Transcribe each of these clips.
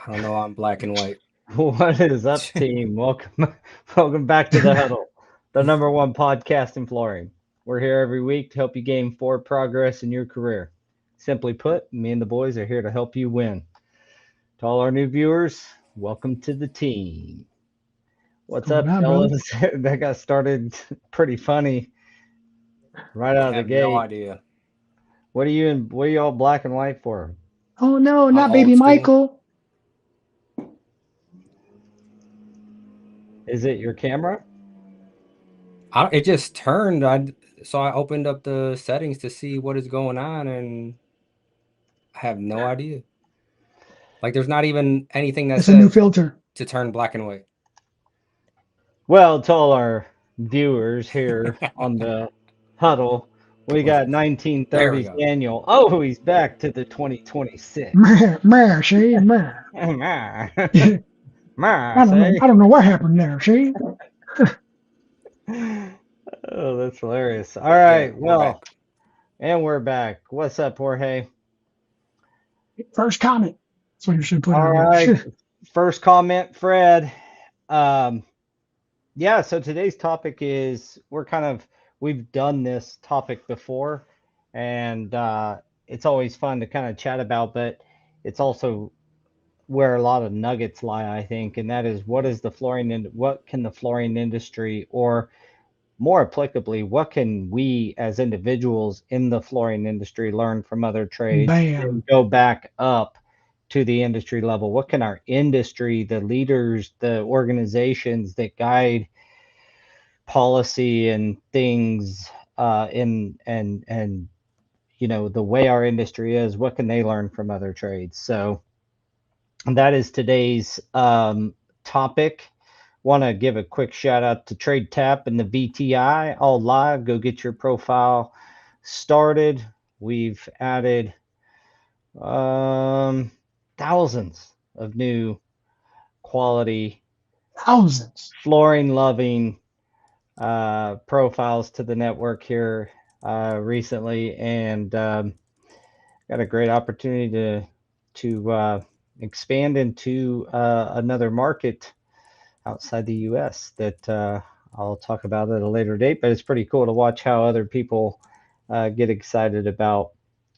I don't know. I'm black and white. What is up, team? Welcome back to the Huddle, the number one podcast in flooring. We're here every week to help you gain forward progress in your career. Simply put, me and the boys are here to help you win. To all our new viewers, welcome to the team. What's Going up, on, brother? fellas? That got started pretty funny right out I of the have no gate. idea. What are you all black and white for? Oh no, I'm not baby old school. Michael. Is it your camera? It just turned. So I opened up the settings to see what is going on, and I have no idea. Like, there's not even anything that It's a new says filter. to turn black and white. Well, to all our viewers here on the Huddle, we got There we 1930s go. Daniel. Oh, he's back to the 2026. Meh, meh, see, meh. Ma, I ma, don't know. say. I don't know what happened there. See, Oh, that's hilarious. All Yeah, right, we're back. well, and we're back. What's up, Jorge? first comment. That's what you should put All on here. right, first comment, Fred. Um, yeah, so today's topic is we've done this topic before, and it's always fun to kind of chat about, but it's also where a lot of nuggets lie, I think, and that is what can the flooring industry, or more applicably, what can we as individuals in the flooring industry learn from other trades Bam. and go back up to the industry level? What can our industry, the leaders, the organizations that guide policy and things in and the way our industry is, what can they learn from other trades? So that is today's topic. Want to give a quick shout out to Trade Tap and the VTI all live. Go get your profile started. We've added um, thousands of new quality Thousands. flooring loving profiles to the network here recently, and got a great opportunity to expand into another market outside the U.S. that I'll talk about at a later date. But it's pretty cool to watch how other people get excited about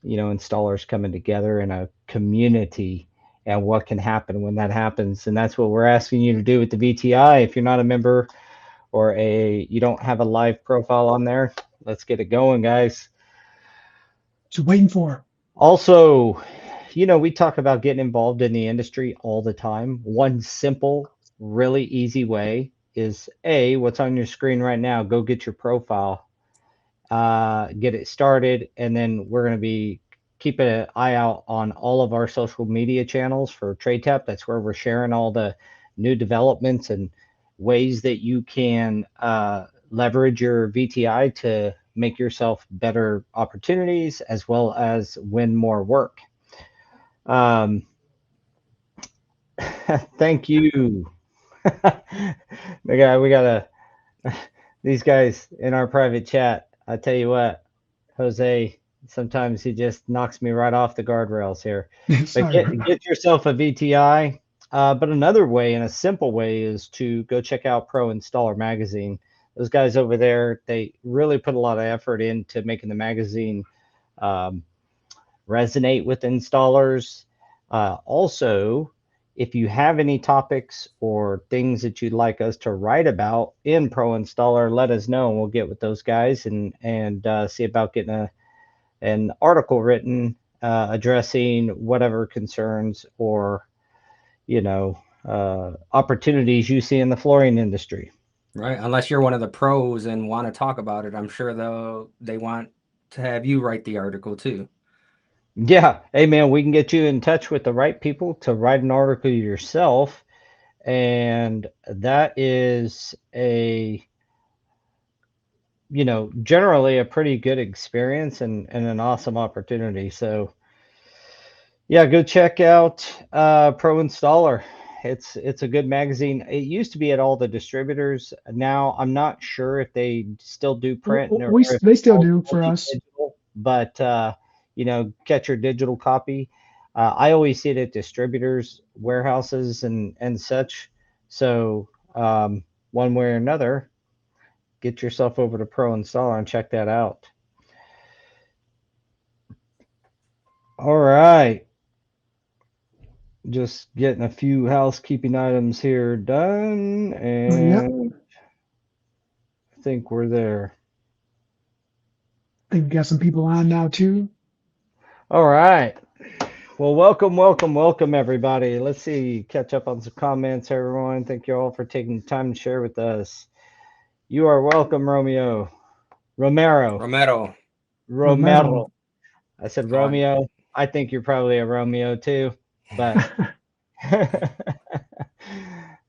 installers coming together in a community and what can happen when that happens. And that's what we're asking you to do with the VTI. If you're not a member or you don't have a live profile on there, let's get it going, guys. Just waiting for. Also, we talk about getting involved in the industry all the time. One simple, really easy way is what's on your screen right now. Go get your profile, get it started, and then we're going to be keeping an eye out on all of our social media channels for TradeTap. That's where we're sharing all the new developments and ways that you can leverage your VTI to make yourself better opportunities as well as win more work. Um, thank you. We got these guys in our private chat. I tell you what, Jose, sometimes he just knocks me right off the guardrails here. But Sorry. get yourself a VTI. But another way, and a simple way, is to go check out Pro Installer Magazine. Those guys over there, they really put a lot of effort into making the magazine um, resonate with installers. Also, if you have any topics or things that you'd like us to write about in Pro Installer, let us know, and we'll get with those guys and see about getting an article written addressing whatever concerns or opportunities you see in the flooring industry. Right. Unless you're one of the pros and want to talk about it, I'm sure they want to have you write the article too. Yeah, hey man, we can get you in touch with the right people to write an article yourself, and that is generally a pretty good experience and an awesome opportunity. So yeah, go check out Pro Installer. It's a good magazine. It used to be at all the distributors. Now I'm not sure if they still do print or if They it's still all do for only us. digital, but get your digital copy. I always see it at distributors, warehouses, and such. So one way or another, get yourself over to Pro Installer and check that out. All right. Just getting a few housekeeping items here done, and I think we're there. I think we got some people on now too. All right. Well, welcome, everybody. Let's see, catch up on some comments, everyone. Thank you all for taking the time to share with us. You are welcome, Romero. Romero. I said Oh, Romeo. I think you're probably a Romeo too, but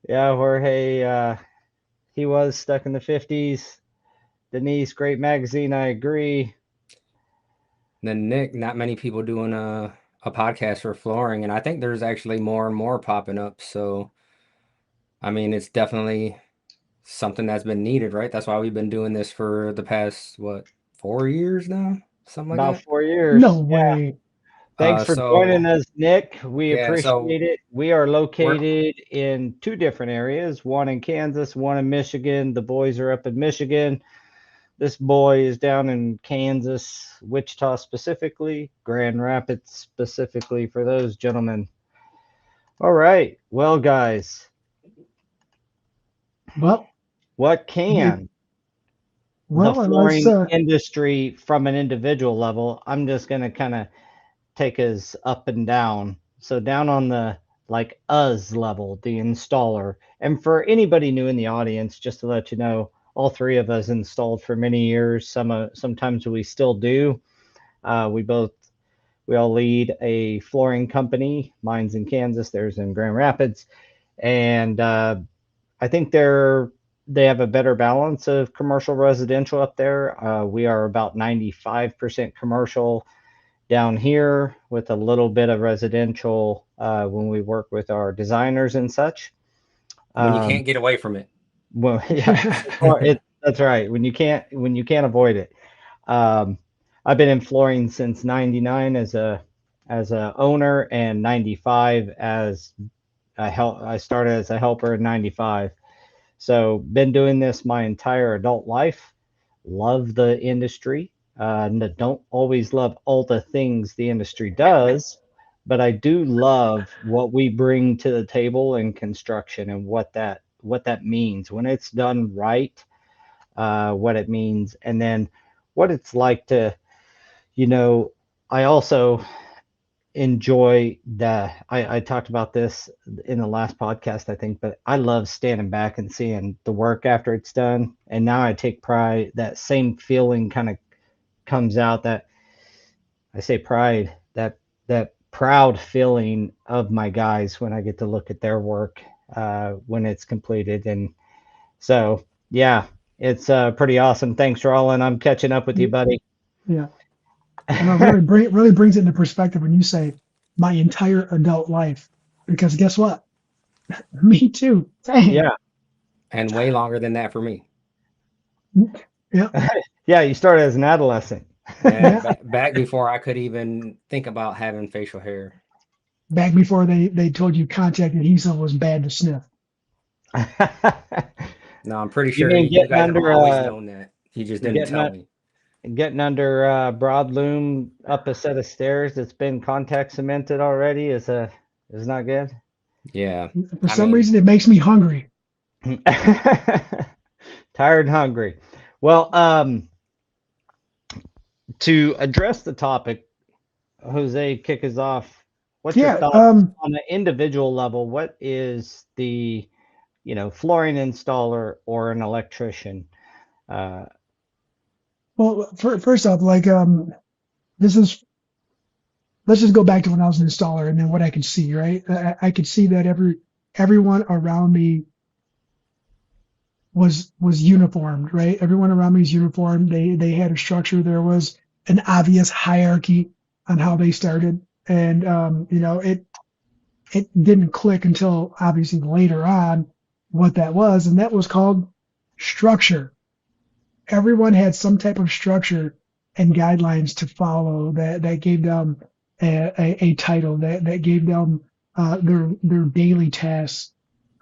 yeah, Jorge, he was stuck in the 50s. Denise, great magazine. I agree. then Nick, not many people doing a podcast for flooring, and I think there's actually more and more popping up. So, I mean, it's definitely something that's been needed, right? That's why we've been doing this for the past, what, 4 years now? Something like About that. 4 years. No way. Thanks for So joining us, Nick. We yeah, so appreciate it. We are we're located in two different areas, one in Kansas, one in Michigan. The boys are up in Michigan. This boy is down in Kansas, Wichita specifically, Grand Rapids specifically for those gentlemen. All right. Well, guys, Well, what we, can the let's flooring industry from an individual level? I'm just going to kind of take us up and down. So down on the like us level, the installer. And for anybody new in the audience, just to let you know, all three of us installed for many years. Sometimes we still do. We all lead a flooring company. Mine's in Kansas, theirs in Grand Rapids, and I think they have a better balance of commercial residential up there. We are about 95% commercial down here with a little bit of residential when we work with our designers and such. when you can't get away from it. Well, yeah, that's right. When you can't avoid it. Um, I've been in flooring since '99 as a owner, and '95 as I started as a helper in '95. So been doing this my entire adult life. Love the industry. Don't always love all the things the industry does, but I do love what we bring to the table in construction and what that means when it's done right. What it means, and then what it's like to, you know, I also enjoy I talked about this in the last podcast, I think, but I love standing back and seeing the work after it's done. And now I take pride, that same feeling kind of comes out, that I say pride, that proud feeling of my guys when I get to look at their work when it's completed. And so, yeah, it's pretty awesome. Thanks, Roland. I'm catching up with you, buddy. yeah. And it really brings it into perspective when you say my entire adult life, because guess what? Me too. Dang. Yeah. And way longer than that for me. Yeah. Yeah, you started as an adolescent. Yeah, Yeah. back before I could even think about having facial hair. Back before they told you contact adhesive was bad to sniff. No, I'm pretty You sure mean you guys have always known that. You just didn't getting tell me. getting under broad loom up a set of stairs that's been contact cemented already is not good. Yeah. For I some mean, reason, it makes me hungry. Tired and hungry. Well, to address the topic, Jose, kick us off. What's your Yeah. thought on an individual level? What is the, flooring installer or an electrician? Well, first off, like this is let's just go back to when I was an installer and then what I could see. Right, I could see that everyone around me was uniformed. Right, everyone around me is uniformed. They had a structure. There was an obvious hierarchy on how they started, and it didn't click until obviously later on what that was, and that was called structure. Everyone had some type of structure and guidelines to follow that gave them a title that gave them their daily tasks.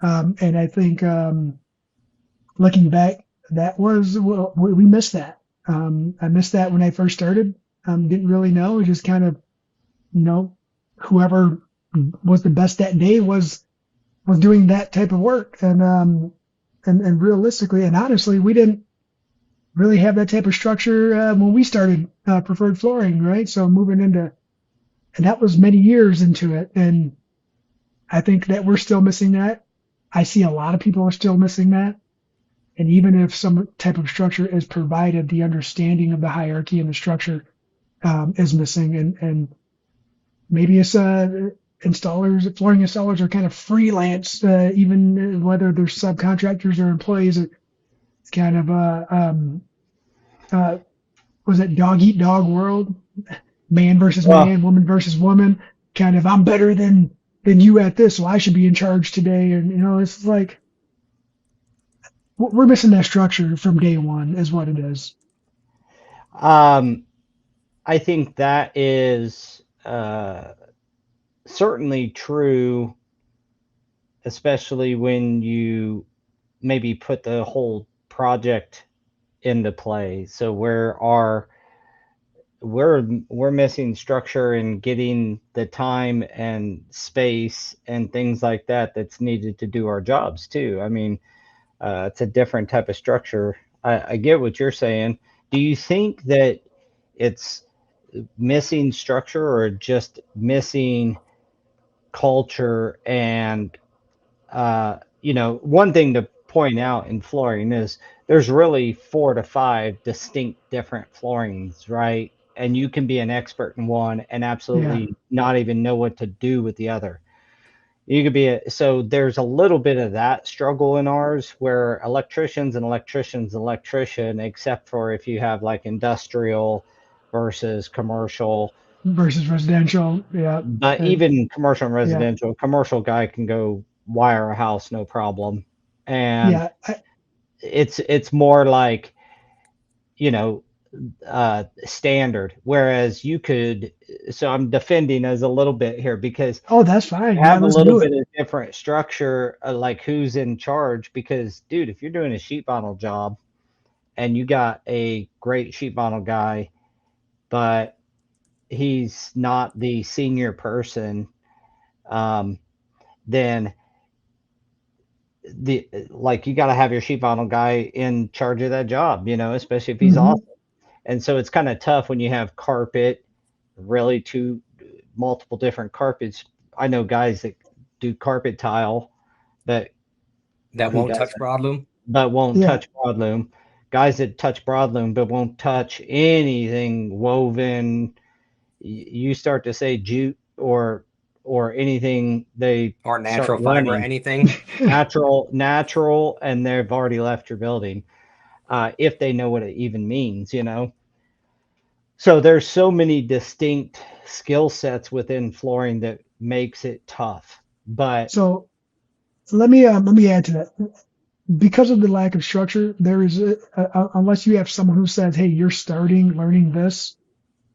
And I think looking back, that was well, we missed that. I missed that when I first started. Didn't really know. Just kind of whoever was the best that day was doing that type of work. And realistically and honestly, we didn't really have that type of structure when we started preferred flooring, right? So moving into, and that was many years into it. And I think that we're still missing that. I see a lot of people are still missing that. And even if some type of structure is provided, the understanding of the hierarchy and the structure is missing. And maybe it's installers, flooring installers are kind of freelance, even whether they're subcontractors or employees. It's kind of was it dog eat dog world, man versus Well, man, woman versus woman. Kind of I'm better than you at this, so I should be in charge today. And it's like we're missing that structure from day one, is what it is. um, I think that is certainly true, especially when you maybe put the whole project into play. So we're missing structure and getting the time and space and things like that that's needed to do our jobs too. I mean, it's a different type of structure. I get what you're saying. Do you think that it's missing structure or just missing culture? And one thing to point out in flooring is there's really 4 to 5 distinct different floorings, right? And you can be an expert in one and Yeah, absolutely not even know what to do with the other. You could be so there's a little bit of that struggle in ours where electrician, except for if you have like industrial versus commercial. versus residential. Yeah, But and even commercial and yeah, residential, commercial guy can go wire a house no problem. And yeah. it's more like, you know, standard. Whereas you could, so I'm defending us a little bit here because Oh, that's fine. Yeah, have a let's little do bit it. of different structure, like who's in charge. Because, dude, if you're doing a sheet vinyl job and you got a great sheet vinyl guy, but he's not the senior person, um, then you got to have your sheet vinyl guy in charge of that job, especially if he's Hmm. awesome. And so it's kind of tough when you have carpet, really two multiple different carpets. I know guys that do carpet tile that That who won't touch doesn't, broadloom. but won't Yeah. touch broadloom. Guys that touch broadloom but won't touch anything woven. You start to say jute or anything, they Or start natural fiber, running anything. natural, and they've already left your building, if they know what it even means. So there's so many distinct skill sets within flooring that makes it tough. But So let me add to that. Because of the lack of structure, there is unless you have someone who says, "Hey, you're starting learning this,"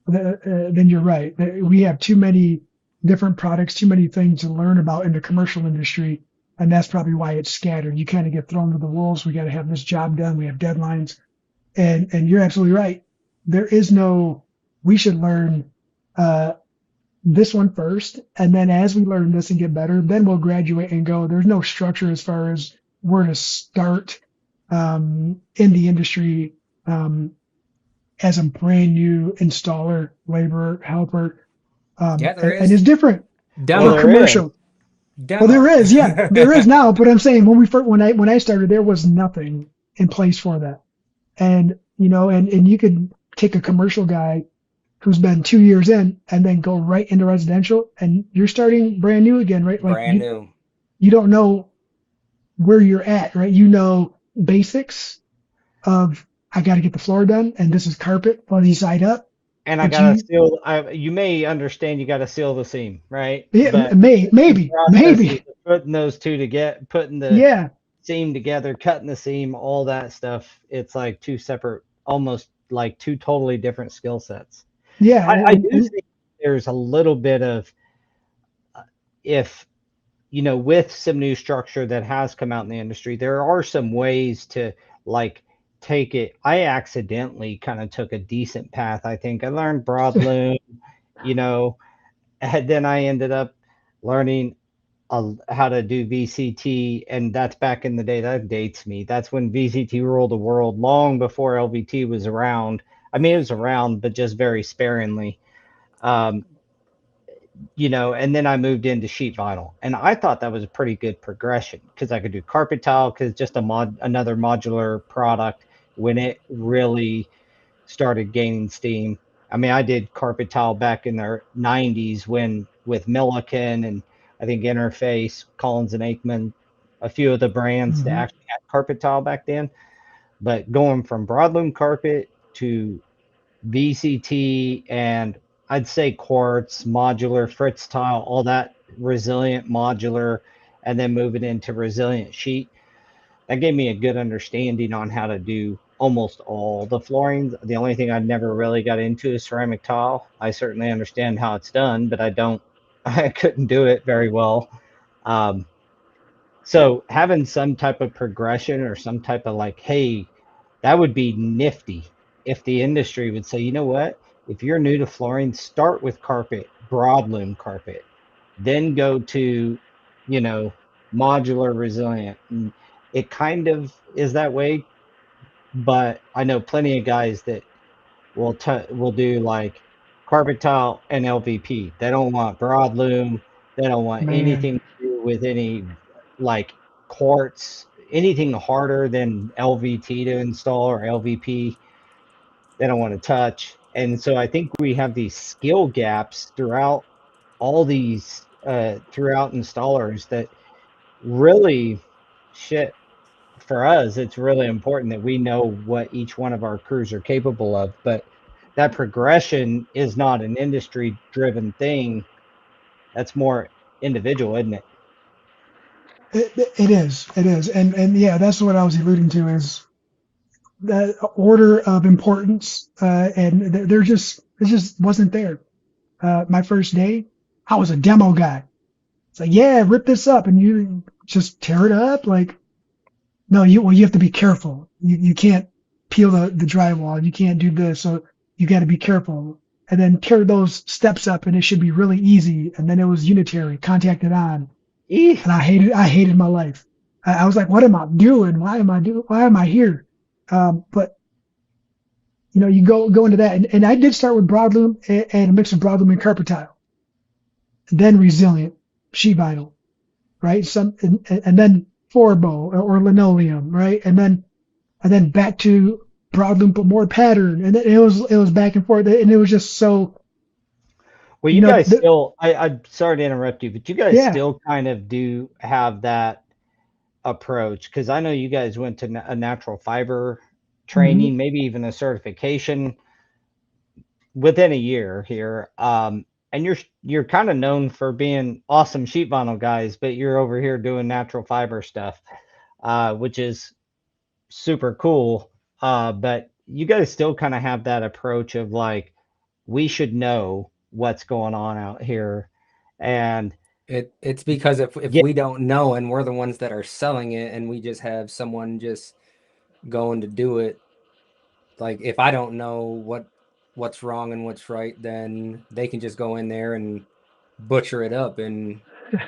then you're right. We have too many different products, too many things to learn about in the commercial industry, and that's probably why it's scattered. You kind of get thrown to the wolves. We got to have this job done. We have deadlines, and you're absolutely right. There is no. We should learn uh, this one first, and then as we learn this and get better, then we'll graduate and go. There's no structure as far as where to start in the industry. As a brand new installer, laborer, helper, Yeah, there and it's is. different well, for Demo. there is. commercial. Well, there Demo. is, yeah, there is now. But I'm saying when I started, there was nothing in place for that. And and you could take a commercial guy who's been 2 years in and then go right into residential, and you're starting brand new again, right? Like Brand new. you don't know where you're at, right? You know basics of I got to get the floor done, and this is carpet, fuzzy side up, And I but gotta you seal. You may understand you gotta seal the seam, right? yeah, But the processes maybe, of putting those two together, putting the yeah, seam together, cutting the seam, all that stuff. It's like two separate, almost like two totally different skill sets. yeah, I do think there's a little bit of, if with some new structure that has come out in the industry, there are some ways to like take it. I accidentally kind of took a decent path. I think I learned broadloom, you know, and then I ended up learning how to do VCT, and that's back in the day. That dates me. That's when VCT ruled the world, long before LVT was around. I mean, it was around, but just very sparingly. Um, and then I moved into sheet vinyl, and I thought that was a pretty good progression because I could do carpet tile because just another modular product when it really started gaining steam. I mean, I did carpet tile back in the 90s when with Milliken and I think Interface, Collins and Aikman, a few of the brands that Hmm. actually had carpet tile back then. But going from broadloom carpet to VCT and I'd say quartz, modular, Fritz tile, all that resilient modular, and then moving into resilient sheet. That gave me a good understanding on how to do almost all the flooring. The only thing I never really got into is ceramic tile. I certainly understand how it's done, but I don't, I couldn't do it very well. Um, so having some type of progression or some type of like, hey, that would be nifty if the industry would say, you know what? If you're new to flooring, start with carpet, broadloom carpet, then go to, you know, modular resilient. And it kind of is that way, but I know plenty of guys that will do like carpet tile and LVP. They don't want broadloom. They don't want Man, anything to do with any like quartz, anything harder than LVT to install or LVP. They don't want to touch. And so I think we have these skill gaps throughout all these throughout installers that really shit for us, it's really important that we know what each one of our crews are capable of. But that progression is not an industry driven thing. That's more individual, isn't it? it is, it is, and yeah, that's what I was alluding to is the order of importance, and they're just it just wasn't there. My first day, I was a demo guy. It's like, yeah, rip this up, and you just tear it up. Like, no, you have to be careful. You can't peel the drywall. You can't do this. So you got to be careful. And then tear those steps up, and it should be really easy. And then it was unitary, contact it on, Eeh. and I hated my life. I was like, what am I doing? Why am I here? But you go into that, and I did start with broadloom and a mix of broadloom and carpet tile, then resilient sheet vinyl, right? And then Forbo or linoleum, right? And then back to broadloom, but more pattern, and then it was back and forth, and it was just so, Well, you you know, guys still, I'm sorry to interrupt you, but you guys yeah, still kind of do have that approach because I know you guys went to a natural fiber hmm training, maybe even a certification within a year here. And you're kind of known for being awesome sheet vinyl guys, but you're over here doing natural fiber stuff, which is super cool. But you guys still kind of have that approach of like, we should know what's going on out here, and It's because if yeah, we don't know and we're the ones that are selling it and we just have someone just going to do it, like if I don't know what's wrong and what's right, then they can just go in there and butcher it up and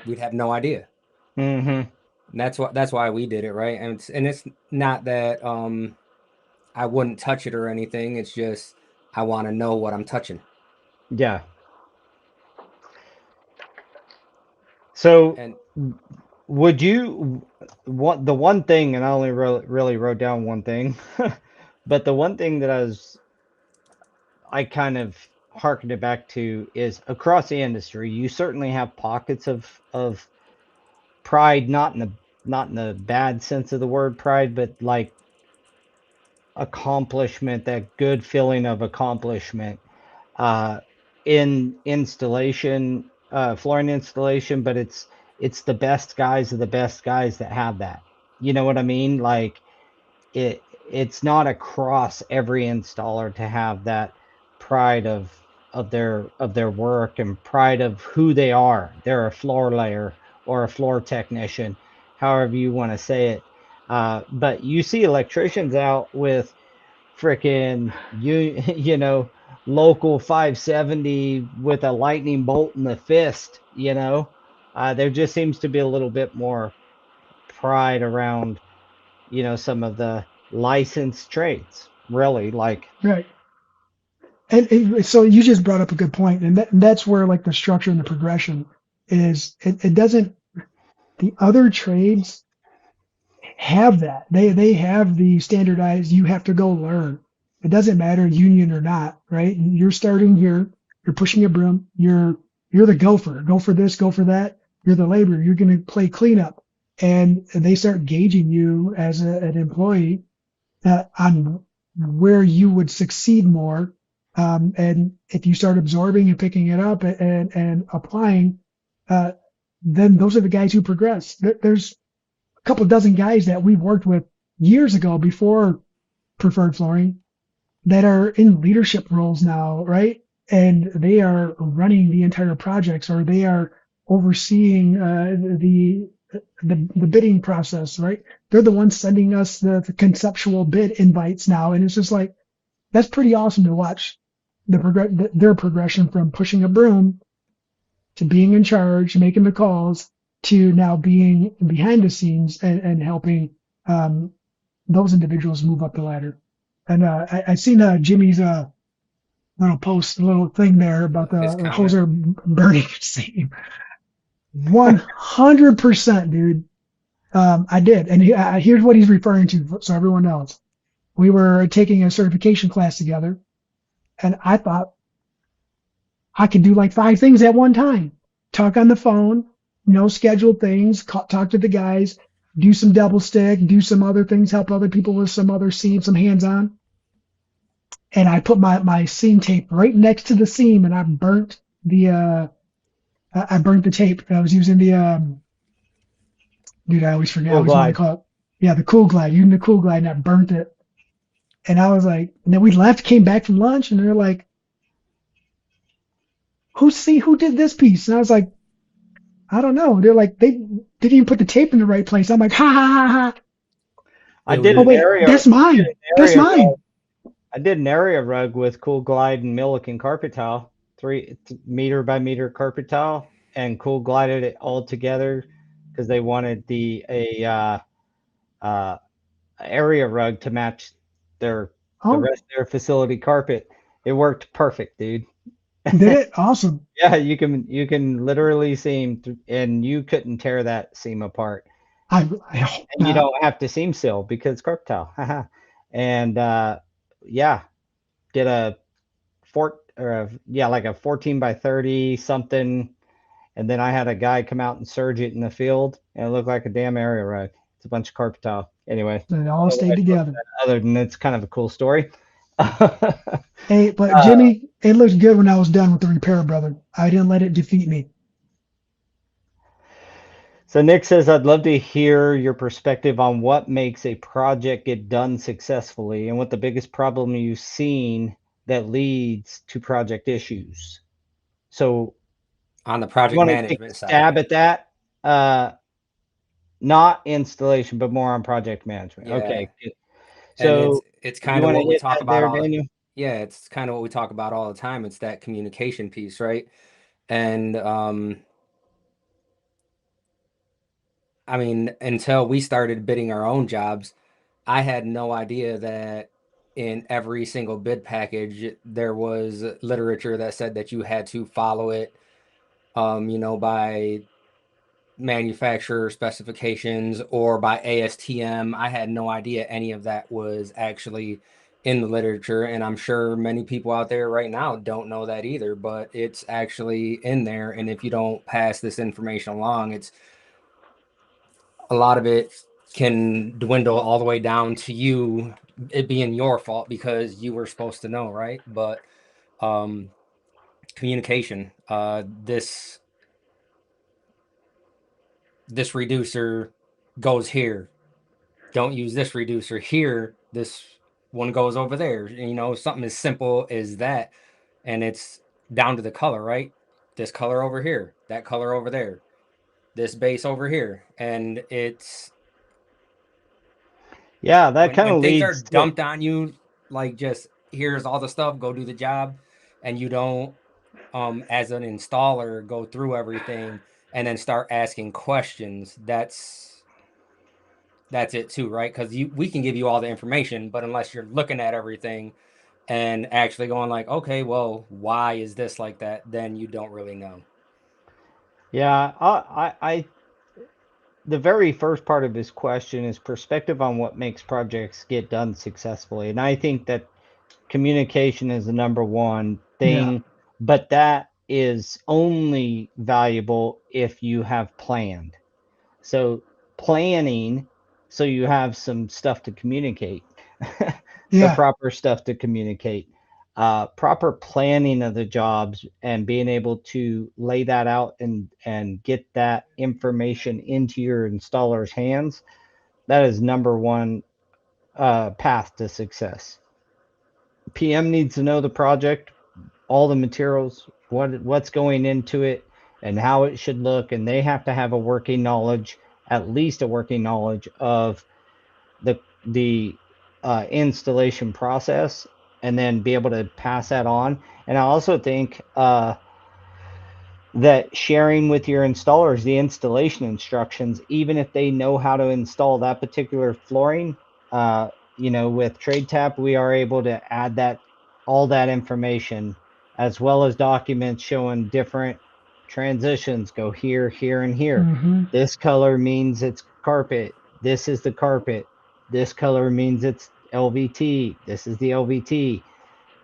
we'd have no idea. hmm And that's why we did it, right? And it's not that I wouldn't touch it or anything. It's just I want to know what I'm touching. yeah. So And would you what the one thing, and I only really wrote down one thing, but the one thing that I kind of harkened it back to is across the industry, you certainly have pockets of pride, not in the bad sense of the word pride, but like accomplishment, that good feeling of accomplishment uh, in installation, flooring installation, but it's the best guys of the best guys that have that. You know what I mean? Like it's not across every installer to have that pride of their work and pride of who they are. They're a floor layer or a floor technician, however you want to say it. But you see electricians out with frickin' you know, local 570 with a lightning bolt in the fist. There just seems to be a little bit more pride around, some of the licensed trades, really. Like, Right. And so you just brought up a good point, and that's where like the structure and the progression is. It doesn't. The other trades have that. They have the standardized. You have to go learn. It doesn't matter union or not, right? You're starting here. You're pushing a broom. You're the gopher. Go for this. Go for that. You're the laborer. You're going to play cleanup, and they start gauging you as an employee on where you would succeed more. And if you start absorbing and picking it up and applying, uh, then those are the guys who progress. There's a couple dozen guys that we worked with years ago before preferred flooring that are in leadership roles now, right? And they are running the entire projects, or they are overseeing the bidding process, right? They're the ones sending us the conceptual bid invites now, and it's just like that's pretty awesome to watch their progression from pushing a broom to being in charge, making the calls, to now being behind the scenes and helping those individuals move up the ladder. And I seen Jimmy's little post, little thing there about His the comment. hoser burning seam. 100%, dude. I did, and here's what he's referring to, so everyone knows. We were taking a certification class together, and I thought I could do like 5 things at one time: talk on the phone, schedule things, talk to the guys, do some double stick, do some other things, help other people with some other seam, some hands on. And I put my seam tape right next to the seam, and I burnt the tape. I was using the dude, I always forget. I Cool always want to Glide. call it, yeah, the Cool Glide. Using the Cool Glide, and I burnt it. And I was like, and then we left, came back from lunch, and they're like, who did this piece? And I was like, I don't know. They're like, they didn't even put the tape in the right place. I'm like, ha ha ha ha. I It did was Oh an wait, area. that's I did mine. an That's area mine. I did an area rug with Cool Glide and Milliken carpet tile, 3 meter by meter carpet tile, and Cool Glided it all together because they wanted uh, area rug to match the Oh, rest of their facility carpet. It worked perfect, dude. did it? Awesome. Yeah, you can literally seam, and you couldn't tear that seam apart, I hope and you not. don't have to seam seal because it's carpet tile. And yeah, did a like a 14 by 30 something, and then I had a guy come out and serge it in the field, and it looked like a damn area rug. It's a bunch of carpet tile. Anyway, They all don't know why stayed I told together. that, other than it's kind of a cool story. Hey, but Jimmy, it looked good when I was done with the repair, brother. I didn't let it defeat me. So Nick says, I'd love to hear your perspective on what makes a project get done successfully and what the biggest problem you've seen that leads to project issues. So on the you project want to take a management side. stab at that? Not installation, but more on project management. Yeah. Okay. Good. And So it's you kind of want to what we hit talk that about there, all. Daniel? Yeah, it's kind of what we talk about all the time. It's that communication piece, right? And I mean, until we started bidding our own jobs, I had no idea that in every single bid package there was literature that said that you had to follow it, by manufacturer specifications or by ASTM. I had no idea any of that was actually in the literature, and I'm sure many people out there right now don't know that either, but it's actually in there. And if you don't pass this information along, it's a lot of it can dwindle all the way down to you it being your fault because you were supposed to know, right? But um communication, this reducer goes here, don't use this reducer here, this one goes over there, something as simple as that. And it's down to the color, right? This color over here, that color over there, this base over here. And it's Yeah, that when kind of things are leads to, dumped on you, like just here's all the stuff, go do the job, and you don't as an installer go through everything and then start asking questions. That's it too, right? Because we can give you all the information, but unless you're looking at everything and actually going like, okay, well, why is this like that? Then you don't really know. yeah, the very first part of his question is perspective on what makes projects get done successfully. And I think that communication is the number one Yeah. thing, but that is only valuable if you have planned. So planning, so you have some stuff to communicate, the Yeah. proper stuff to communicate, proper planning of the jobs, and being able to lay that out and get that information into your installer's hands. That is number one path to success. PM needs to know the project, all the materials, what's going into it, and how it should look, and they have to have a working knowledge, at least a working knowledge of the installation process, and then be able to pass that on. And I also think that sharing with your installers the installation instructions, even if they know how to install that particular flooring, with TradeTap, we are able to add that all that information as well as documents showing different transitions go here, here, and here. Hmm. This color means it's carpet. This is the carpet. This color means it's LVT. This is the LVT.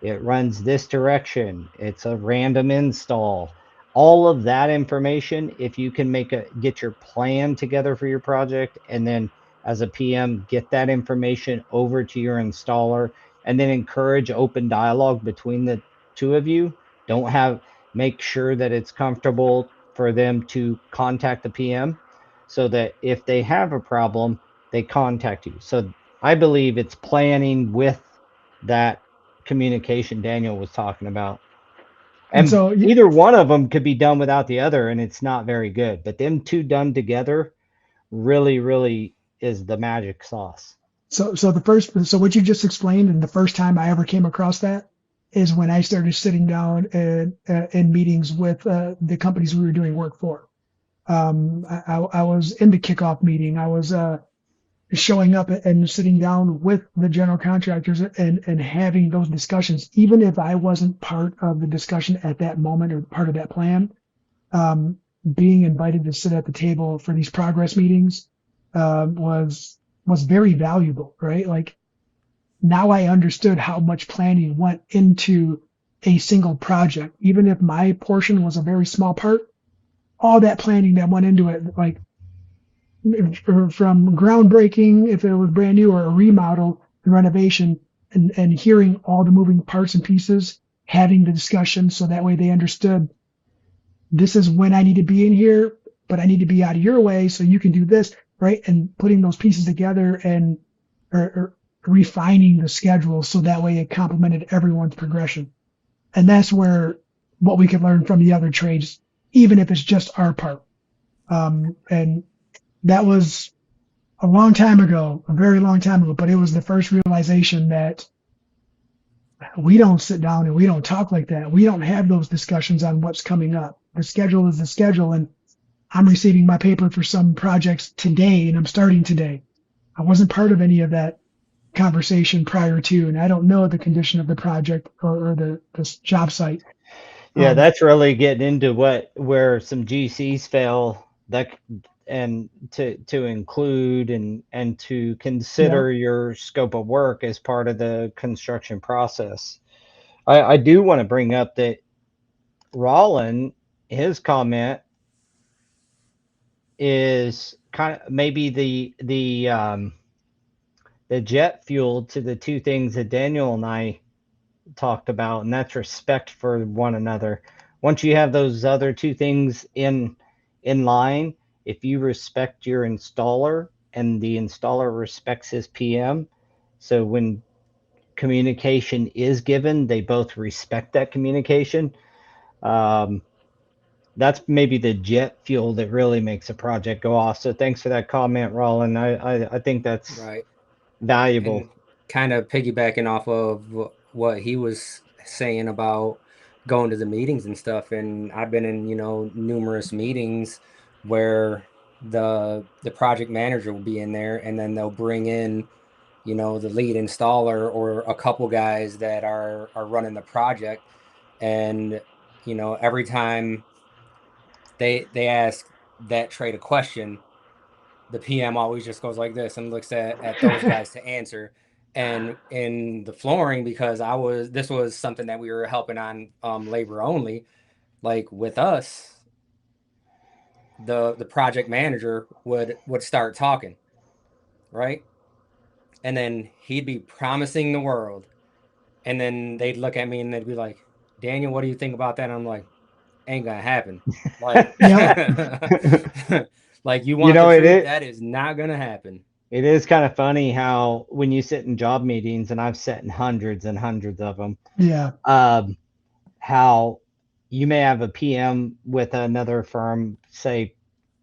It runs this direction. It's a random install. All of that information, if you can get your plan together for your project, and then as a PM, get that information over to your installer, and then encourage open dialogue between the two of you. Don't have Make sure that it's comfortable for them to contact the PM so that if they have a problem, they contact you. So I believe it's planning with that communication Daniel was talking about. And And so, either one of them could be done without the other, and it's not very good. But them two done together really, really is the magic sauce. so what you just explained, and the first time I ever came across that is when I started sitting down in meetings with the companies we were doing work for. I was in the kickoff meeting. I was showing up and sitting down with the general contractors and having those discussions, even if I wasn't part of the discussion at that moment or part of that plan. um, Being invited to sit at the table for these progress meetings was very valuable, right? Like now I understood how much planning went into a single project, even if my portion was a very small part. All that planning that went into it, like from groundbreaking, if it was brand new, or a remodel and renovation, and hearing all the moving parts and pieces, having the discussion so that way they understood this is when I need to be in here, but I need to be out of your way so you can do this, right? And putting those pieces together and or refining the schedule so that way it complemented everyone's progression. And that's where what we can learn from the other trades, even if it's just our part. And that was a long time ago, a very long time ago, but it was the first realization that we don't sit down and we don't talk like that. We don't have those discussions on what's coming up. The schedule is the schedule, and I'm receiving my paper for some projects today, and I'm starting today. I wasn't part of any of that conversation prior to, and I don't know the condition of the project or the job site. Yeah, Um, that's really getting into where some GCs fail, that and to include and to yeah, consider your scope of work as part of the construction process. I do want to bring up that Rollin, his comment is kind of maybe the jet fuel to the two things that Daniel and I talked about, and that's respect for one another. Once you have those other two things in line, if you respect your installer and the installer respects his PM, so when communication is given, they both respect that communication. Um, that's maybe the jet fuel that really makes a project go off. So thanks for that comment, Roland. I think that's Right. valuable. And kind of piggybacking off of what he was saying about going to the meetings and stuff. And I've been in, numerous meetings where the project manager will be in there, and then they'll bring in, the lead installer or a couple guys that are running the project. And, every time they ask that trade a question, the PM always just goes like this and looks at those guys to answer. And in the flooring, because this was something that we were helping on, labor only, like with us, the project manager would start talking, right? And then he'd be promising the world. And then they'd look at me and they'd be like, Daniel, what do you think about that? And I'm like, ain't gonna happen. Like, Yep. like, you You want the know, truth? That is not gonna happen. it is kind of funny how when you sit in job meetings, and I've sat in hundreds and hundreds of them, Yeah. um, how you may have a PM with another firm, say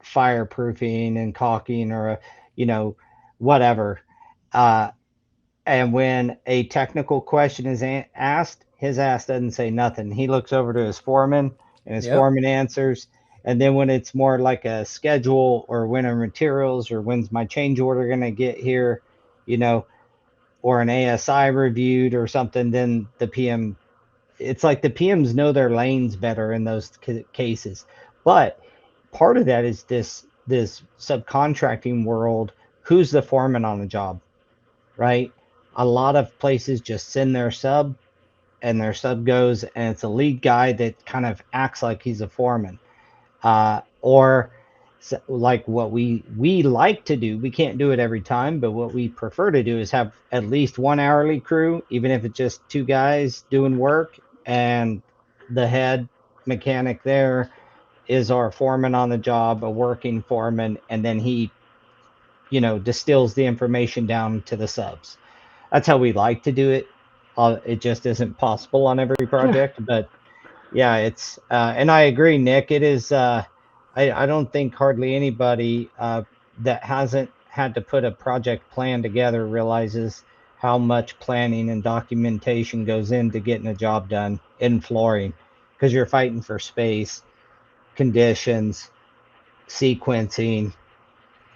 fireproofing and caulking or you know, whatever. Uh, and when a technical question is asked, his ass doesn't say nothing. He looks over to his foreman, and his Yep. foreman answers. And then when it's more like a schedule or when are materials or when's my change order going to get here, you know, or an ASI reviewed or something, then the PM, it's like the PMs know their lanes better in those cases. But part of that is this subcontracting world. Who's the foreman on the job, right? A lot of places just send their sub, and their sub goes, and it's a lead guy that kind of acts like he's a foreman. Or like what we like to do, we can't do it every time, but what we prefer to do is have at least one hourly crew, even if it's just two guys doing work, and the head mechanic there is our foreman on the job, a working foreman, and then he, distills the information down to the subs. That's how we like to do it. It just isn't possible on every project, but yeah, it's and I agree, Nick. It is. I don't think hardly anybody that hasn't had to put a project plan together realizes how much planning and documentation goes into getting a job done in flooring, because you're fighting for space, conditions, sequencing,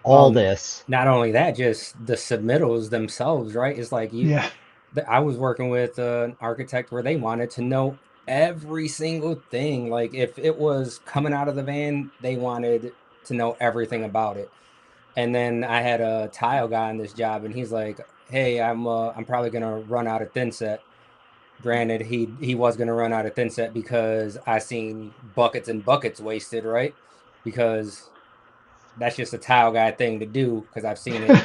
all Well, this. not only that, just the submittals themselves, right? It's like Yeah. I was working with an architect where they wanted to know every single thing. Like if it was coming out of the van, they wanted to know everything about it. And then I had a tile guy on this job, and he's like, "Hey, I'm probably gonna run out of thin set." Granted, he was gonna run out of thin set because I seen buckets and buckets wasted, right? Because that's just a tile guy thing to do because I've seen it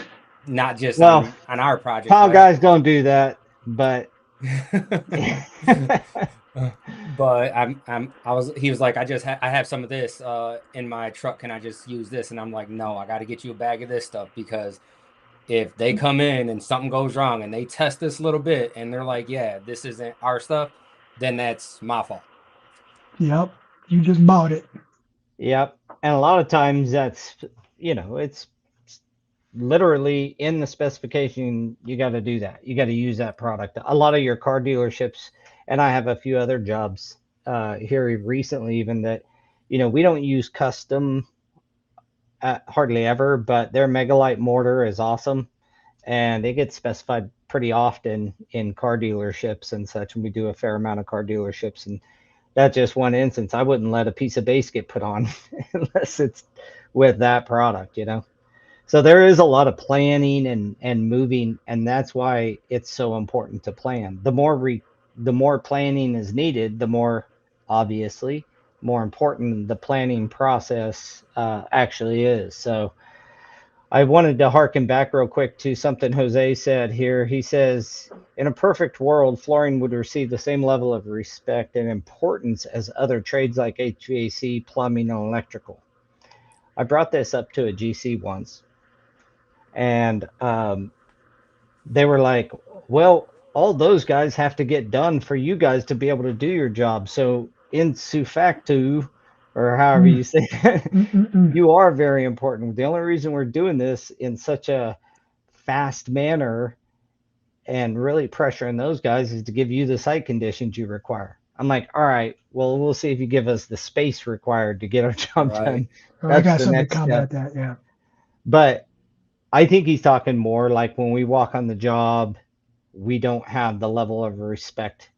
not just Well, on our projects, tile right? guys don't do that, but But he was like, I have some of this in my truck. Can I just use this? And I'm like, no, I got to get you a bag of this stuff because if they come in and something goes wrong and they test this little bit and they're like, yeah, this isn't our stuff, then that's my fault. Yep. You just bought it. yep. And a lot of times that's, it's literally in the specification. You got to do that. You got to use that product. A lot of your car dealerships, and I have a few other jobs here recently, even that, we don't use custom hardly ever, but their Megalite mortar is awesome, and it gets specified pretty often in car dealerships and such. And we do a fair amount of car dealerships, and that's just one instance. I wouldn't let a piece of base get put on unless it's with that product. So there is a lot of planning and moving, and that's why it's so important to plan. The more planning is needed, the more, obviously, more important the planning process actually is. So I wanted to harken back real quick to something Jose said here. He says, in a perfect world, flooring would receive the same level of respect and importance as other trades like HVAC, plumbing, and electrical. I brought this up to a GC once, and they were like, well, all those guys have to get done for you guys to be able to do your job. So insu facto, or however Mm, you say it, mm, mm, mm. you are very important. The only reason we're doing this in such a fast manner and really pressuring those guys is to give you the site conditions you require. I'm like, all right, well, we'll see if you give us the space required to get our job Right. done. Oh, I That's got the something to next step. combat that. Yeah. But I think he's talking more like when we walk on the job, we don't have the level of respect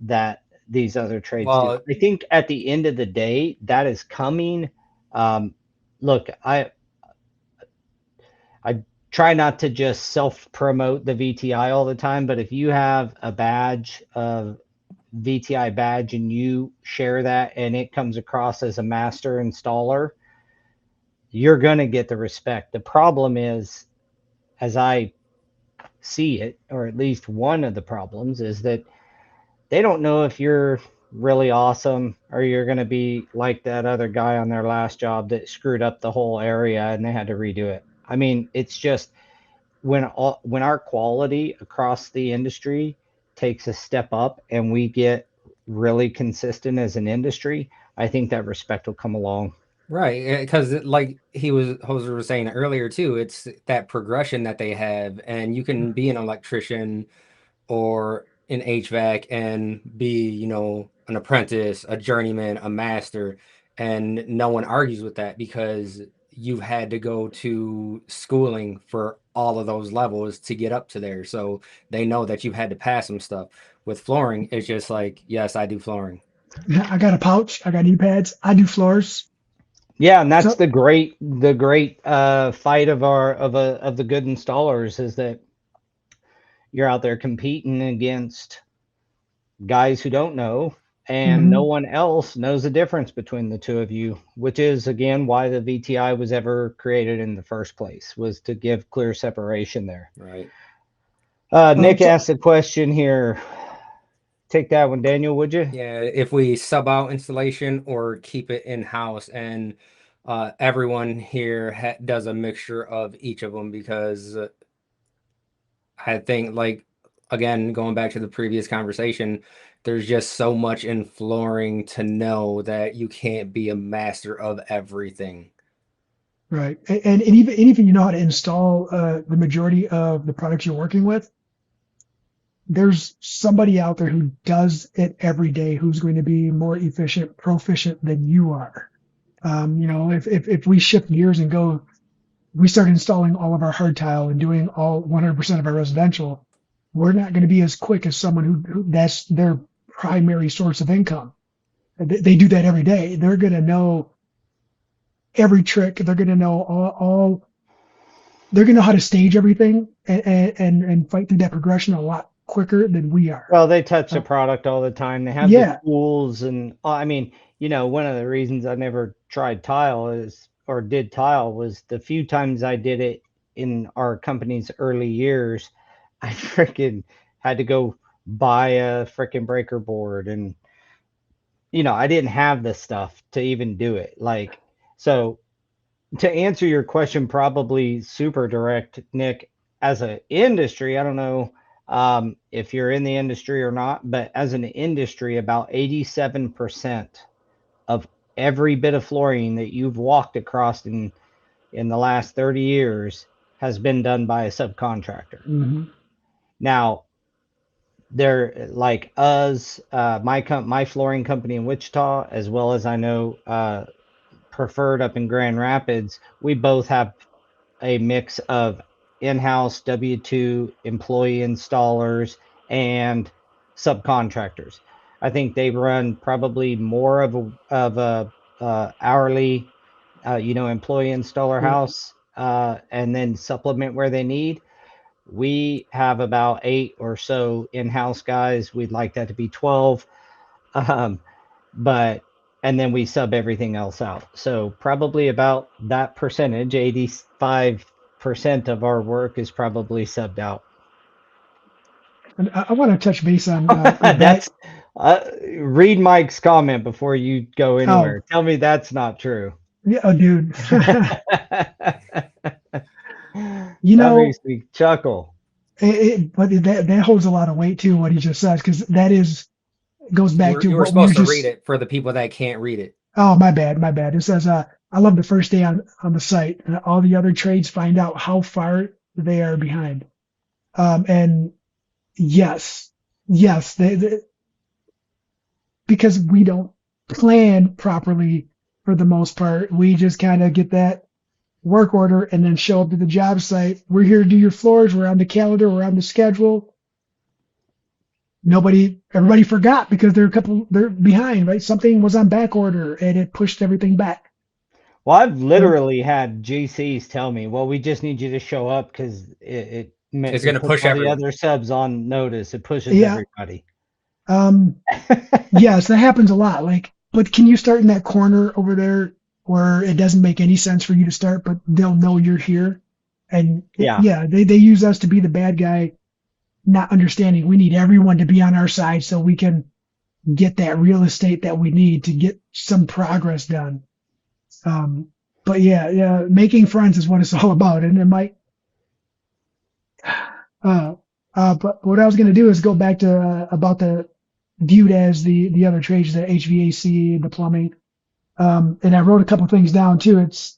that these other trades do. Well, I think at the end of the day, that is coming. Um, Look, I try not to just self promote the VTI all the time, but if you have a badge of VTI badge and you share that and it comes across as a master installer, you're going to get the respect. The problem is, as I see it, or at least one of the problems, is that they don't know if you're really awesome or you're going to be like that other guy on their last job that screwed up the whole area and they had to redo it. I mean, it's just when our quality across the industry takes a step up and we get really consistent as an industry, I think that respect will come along. right, because like Hoser was saying earlier too, it's that progression that they have, and you can be an electrician or in HVAC and be, an apprentice, a journeyman, a master, and no one argues with that because you've had to go to schooling for all of those levels to get up to there. So they know that you've had to pass some stuff. With flooring, it's just like, yes, I do flooring. I got a pouch. I got knee pads. I do floors. Yeah, and that's So the great fight of the good installers is that you're out there competing against guys who don't know, and no mhm. one else knows the difference between the two of you, which is again why the VTI was ever created in the first place, was to give clear separation there. Right. Nick So asked a question here. Take that one, Daniel, would you? Yeah, if we sub out installation or keep it in-house, and everyone here does a mixture of each of them because I think, like, again, going back to the previous conversation, there's just so much in flooring to know that you can't be a master of everything. right, and even you know how to install the majority of the products you're working with. There's somebody out there who does it every day who's going to be more efficient, proficient than you are. If we shift gears and we start installing all of our hard tile and doing all 100% of our residential, we're not going to be as quick as someone who that's their primary source of income. They do that every day. They're going to know every trick. They're going to know all. They're going to know how to stage everything and fight through that progression a lot quicker than we are. Well, they touch the Uh, product all the time. They have the yeah. tools, and I mean, one of the reasons I never tried tile is or did tile was the few times I did it in our company's early years, I freaking had to go buy a freaking breaker board, and I didn't have the stuff to even do it. Like, so to answer your question, probably super direct, Nick, as an industry, I don't know if you're in the industry or not, but as an industry, about 87% of every bit of flooring that you've walked across in the last 30 years has been done by a subcontractor. Hmm. Now, they're like us, my flooring company in Wichita, as well as I know Preferred up in Grand Rapids, we both have a mix of in-house W-2 employee installers and subcontractors. I think they run probably more of a hourly, employee installer Yeah. house, and then supplement where they need. We have about 8 or so in-house guys. We'd like that to be 12. Um, but and then we sub everything else out. So probably about that percentage, 85% of our work is probably subbed out. And I want to touch base on that. That's read Mike's comment before you go Oh, anywhere. Tell me that's not true. yeah, oh, dude. That you know, makes me chuckle. but that holds a lot of weight too. What he just said, because that is goes back to You were what we were supposed to read just. it for the people that can't read it. Oh, my bad, my bad. It says, I love the first day on the site. And all the other trades find out how far they are behind. And yes, yes, because we don't plan properly for the most part. We just kind of get that work order and then show up to the job site. We're here to do your floors. We're on the calendar. We're on the schedule. Everybody forgot because they're behind, right? Something was on back order and it pushed everything back. Well, I've So, literally had GCs tell me, "Well, we just need you to show up because It's it gonna puts push all the everyone. other subs on notice. It pushes yeah, everybody." um, yes, that happens a lot. Like, but can you start in that corner over there where it doesn't make any sense for you to start, but they'll know you're here? And Yeah. yeah, they use us to be the bad guy, not understanding we need everyone to be on our side so we can get that real estate that we need to get some progress done. Um, but yeah, making friends is what it's all about. And it might, uh, but what I was going to do is go back to about the viewed as the other trades, the HVAC, the plumbing. And I wrote a couple things down too. It's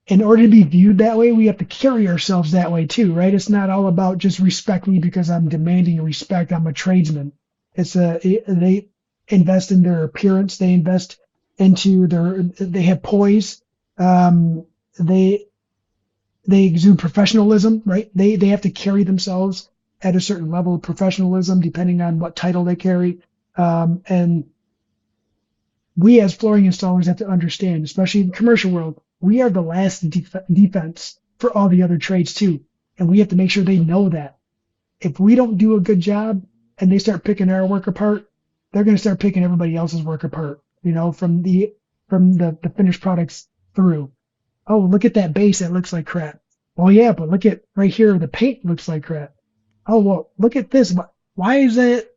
in order to be viewed that way, we have to carry ourselves that way too, right? It's not all about just respect me because I'm demanding respect. I'm a tradesman. They invest in their appearance. They invest into they have poise. Um, they they exude professionalism, right? They have to carry themselves at a certain level of professionalism, depending on what title they carry. And we as flooring installers have to understand, especially in the commercial world, we are the last defense for all the other trades too. And we have to make sure they know that. If we don't do a good job and they start picking our work apart, they're going to start picking everybody else's work apart, from the finished products through. Oh, look at that base. That looks like crap. Well, yeah, but look at right here. The paint looks like crap. Oh, well, look at this. Why is that?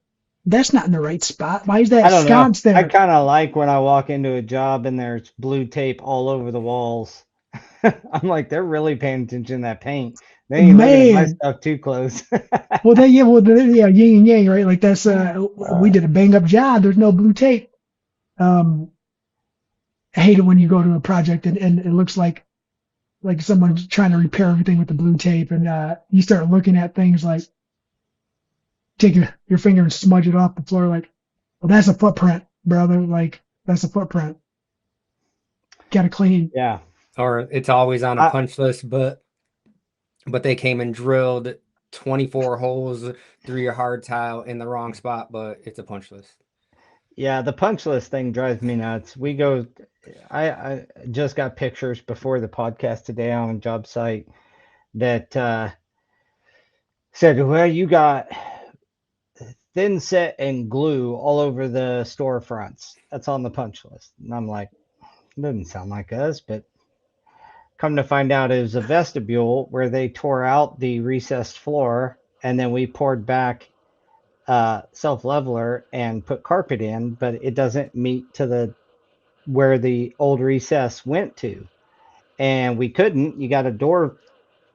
That's not in the right spot. Why is I that don't know. sconce I there? kind of like when I walk into a job and there's blue tape all over the walls. I'm like, they're really paying attention to that paint. They ain't looking at my Man. stuff too close. Well, yeah, yin and yang, right? Like that's we did a bang up job. There's no blue tape. Um, I hate it when you go to a project and it looks like someone's trying to repair everything with the blue tape, and you start looking at things like take your finger and smudge it off the floor, like, well, that's a footprint, brother. Like that's a footprint. Got to clean. Yeah. Or it's always on a I, punch list, but they came and drilled 24 holes through your hard tile in the wrong spot, but it's a punch list. yeah, the punch list thing drives me nuts. I just got pictures before the podcast today on a job site that said, well, you got thin set and glue all over the storefronts. That's on the punch list. And I'm like, doesn't sound like us, but come to find out it was a vestibule where they tore out the recessed floor and then we poured back self leveler and put carpet in, but it doesn't meet to the where the old recess went to. And we couldn't. You got a door,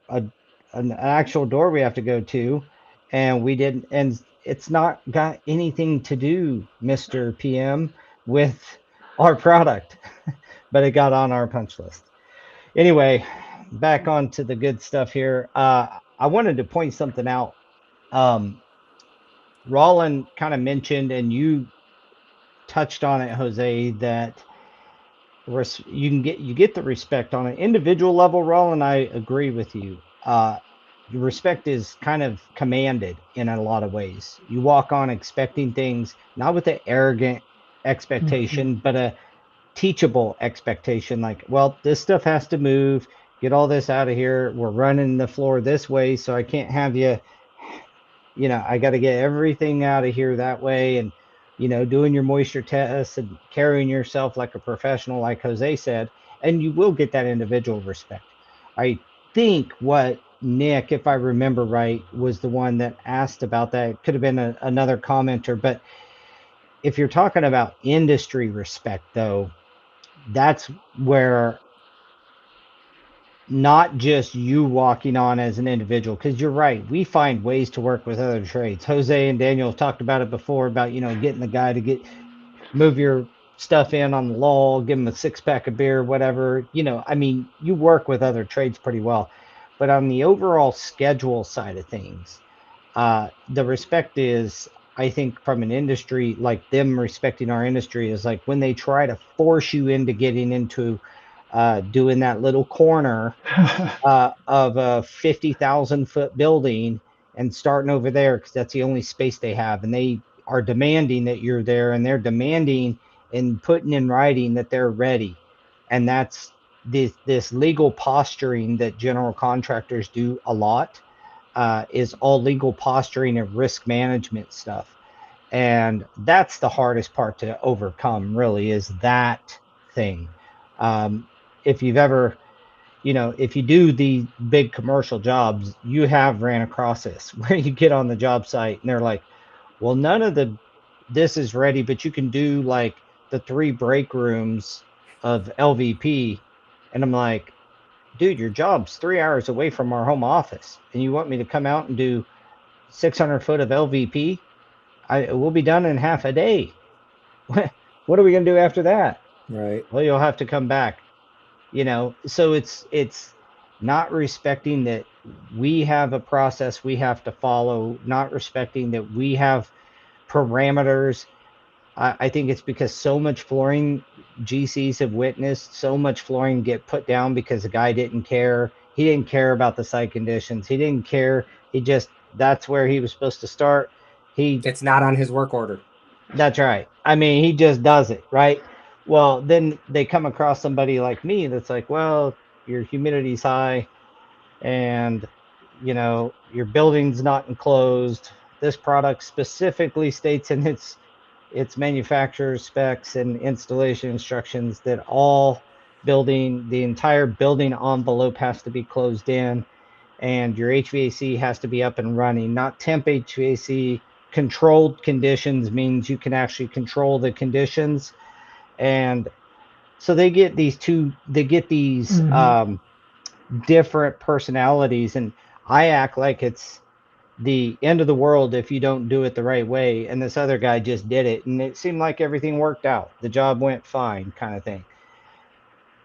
a, an actual door we have to go to, and we didn't. And it's not got anything to do, Mr. PM, with our product, but it got on our punch list. Anyway, back on to the good stuff here. I wanted to point something out. Um, Roland kind of mentioned, and you touched on it, Jose, that you get the respect on an individual level. Roland, I agree with you. Respect is kind of commanded in a lot of ways. You walk on expecting things, not with an arrogant Mhm. expectation, but a teachable expectation. Like, well, this stuff has to move. Get all this out of here. We're running the floor this way, so I can't have you. I got to get everything out of here that way, and doing your moisture tests and carrying yourself like a professional, like Jose said, and you will get that individual respect. I think what Nick, if I remember right, was the one that asked about that. It could have been another commenter, but if you're talking about industry respect, though, that's where not just you walking on as an individual, because you're right, we find ways to work with other trades. Jose and Daniel have talked about it before, about getting the guy to move your stuff in on the lull, give them a six pack of beer, whatever. I mean, you work with other trades pretty well. But on the overall schedule side of things, the respect is, I think, from an industry, like them respecting our industry, is like when they try to force you into getting into doing that little corner of a 50,000-foot building and starting over there because that's the only space they have. And they are demanding that you're there, and they're demanding and putting in writing that they're ready. And that's this legal posturing that general contractors do a lot, is all legal posturing and risk management stuff. And that's the hardest part to overcome, really, is that thing. If you've ever if you do the big commercial jobs, you have ran across this where you get on the job site and they're like, well, none of this is ready, but you can do like the 3 break rooms of LVP. And I'm like, dude, your job's 3 hours away from our home office. And you want me to come out and do 600 foot of LVP? We'll be done in half a day. What are we going to do after that? Right. Well, you'll have to come back. So it's not respecting that we have a process we have to follow, not respecting that we have parameters. I think it's because so much flooring GCs have witnessed so much flooring get put down because the guy didn't care. He didn't care about the site conditions. He didn't care. He just, that's where he was supposed to start. He It's not on his work order. That's right. I mean, he just does it, right? Well, then they come across somebody like me that's like, well, your humidity's high, and your building's not enclosed. This product specifically states in its manufacturer's specs and installation instructions that the entire building envelope has to be closed in, and your HVAC has to be up and running, not temp HVAC. Controlled conditions means you can actually control the conditions. And so they get these Mhm. different personalities, and I act like it's the end of the world if you don't do it the right way. And this other guy just did it, and it seemed like everything worked out. The job went fine, kind of thing.